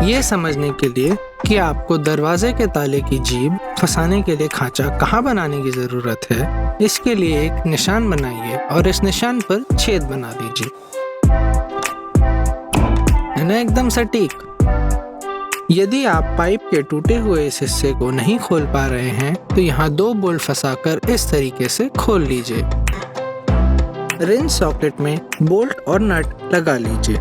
ये समझने के लिए कि आपको दरवाजे के ताले की जीभ फंसाने के लिए खांचा कहाँ बनाने की जरूरत है, इसके लिए एक निशान बनाइए और इस निशान पर छेद बना दीजिए। है ना एकदम सटीक। यदि आप पाइप के टूटे हुए इस हिस्से को नहीं खोल पा रहे हैं तो यहाँ 2 बोल्ट फंसाकर इस तरीके से खोल लीजिए। रिंच सॉकेट में बोल्ट और नट लगा लीजिए।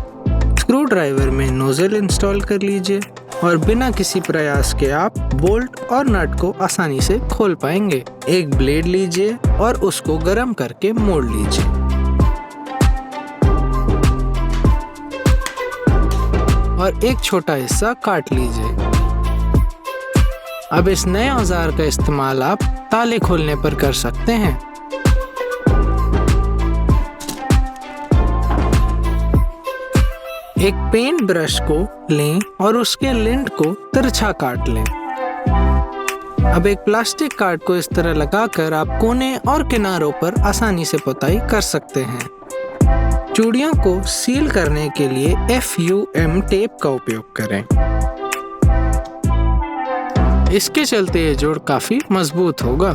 स्क्रू ड्राइवर में नोजल इंस्टॉल कर लीजिए और बिना किसी प्रयास के आप बोल्ट और नट को आसानी से खोल पाएंगे। एक ब्लेड लीजिए और उसको गर्म करके मोड़ लीजिए। और एक छोटा हिस्सा काट लीजिए। अब इस नए औजार का इस्तेमाल आप ताले खोलने पर कर सकते हैं। एक पेंट ब्रश को लें और उसके लिंट को तिरछा काट लें। अब एक प्लास्टिक कार्ड को इस तरह लगाकर आप कोने और किनारों पर आसानी से पुताई कर सकते हैं। चूड़ियों को सील करने के लिए FUM टेप का उपयोग करें। इसके चलते ये जोड़ काफी मजबूत होगा।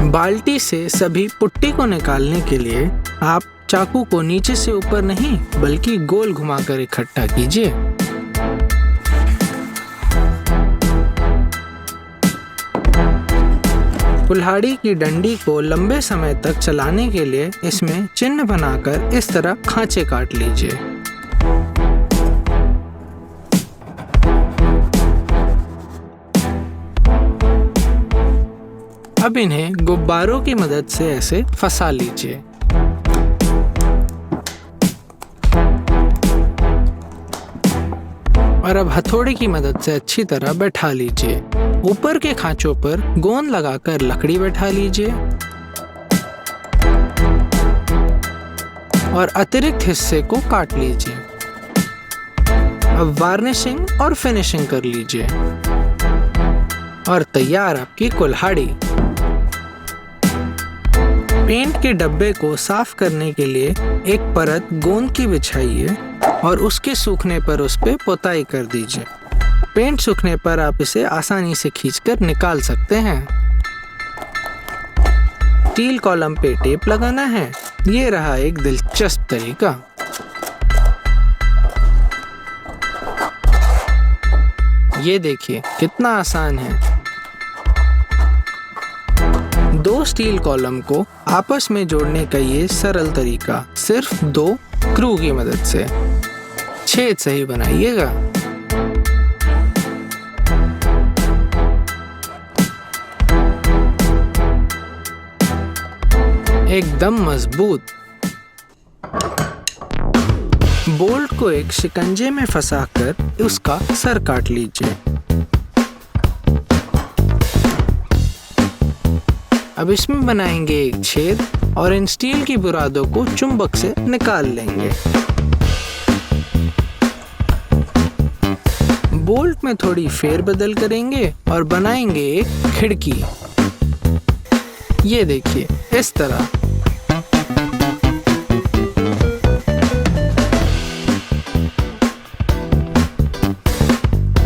बाल्टी से सभी पुट्टी को निकालने के लिए आप चाकू को नीचे से ऊपर नहीं बल्कि गोल घुमाकर इकट्ठा कीजिए। कुल्हाड़ी की डंडी को लंबे समय तक चलाने के लिए इसमें चिन्ह बनाकर इस तरह खांचे काट लीजिए। अब इन्हें गुब्बारों की मदद से ऐसे फंसा लीजिए। और अब हथौड़े की मदद से अच्छी तरह बैठा लीजिए। ऊपर के खांचों पर गोंद लगाकर लकड़ी बैठा लीजिए और अतिरिक्त हिस्से को काट लीजिए। अब वार्निशिंग और फिनिशिंग कर लीजिए और तैयार आपकी कुल्हाड़ी। पेंट के डब्बे को साफ करने के लिए एक परत गोंद की बिछाइए और उसके सूखने पर उस पे पुताई कर दीजिए। पेंट सूखने पर आप इसे आसानी से खींचकर निकाल सकते हैं। स्टील कॉलम पे टेप लगाना है। ये रहा एक दिलचस्प तरीका। ये देखिए कितना आसान है। 2 स्टील कॉलम को आपस में जोड़ने का ये सरल तरीका सिर्फ 2 स्क्रू की मदद से। छेद सही बनाइएगा। एकदम मजबूत। बोल्ट को एक शिकंजे में फंसाकर उसका सर काट लीजिए। अब इसमें बनाएंगे एक छेद और इन स्टील की बुरादों को चुंबक से निकाल लेंगे। बोल्ट में थोड़ी फेरबदल करेंगे और बनाएंगे एक खिड़की। ये देखिए इस तरह।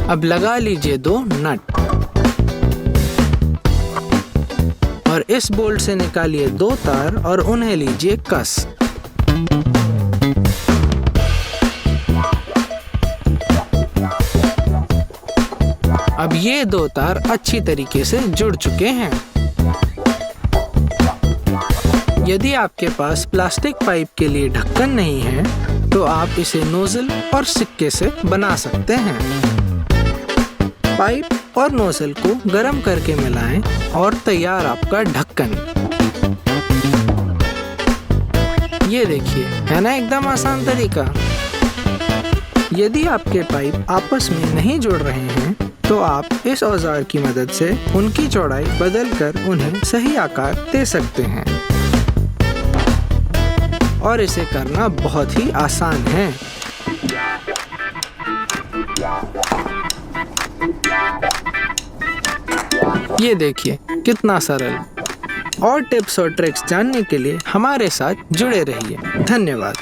अब लगा लीजिए 2 नट और इस बोल्ट से निकालिए 2 तार और उन्हें लीजिए कस। अब ये 2 तार अच्छी तरीके से जुड़ चुके हैं। यदि आपके पास प्लास्टिक पाइप के लिए ढक्कन नहीं है तो आप इसे नोजल और सिक्के से बना सकते हैं। पाइप और नोजल को गर्म करके मिलाएं और तैयार आपका ढक्कन। ये देखिए है ना एकदम आसान तरीका। यदि आपके पाइप आपस में नहीं जुड़ रहे हैं तो आप इस औजार की मदद से उनकी चौड़ाई बदलकर उन्हें सही आकार दे सकते हैं और इसे करना बहुत ही आसान है। ये देखिए कितना सरल। और टिप्स और ट्रिक्स जानने के लिए हमारे साथ जुड़े रहिए। धन्यवाद।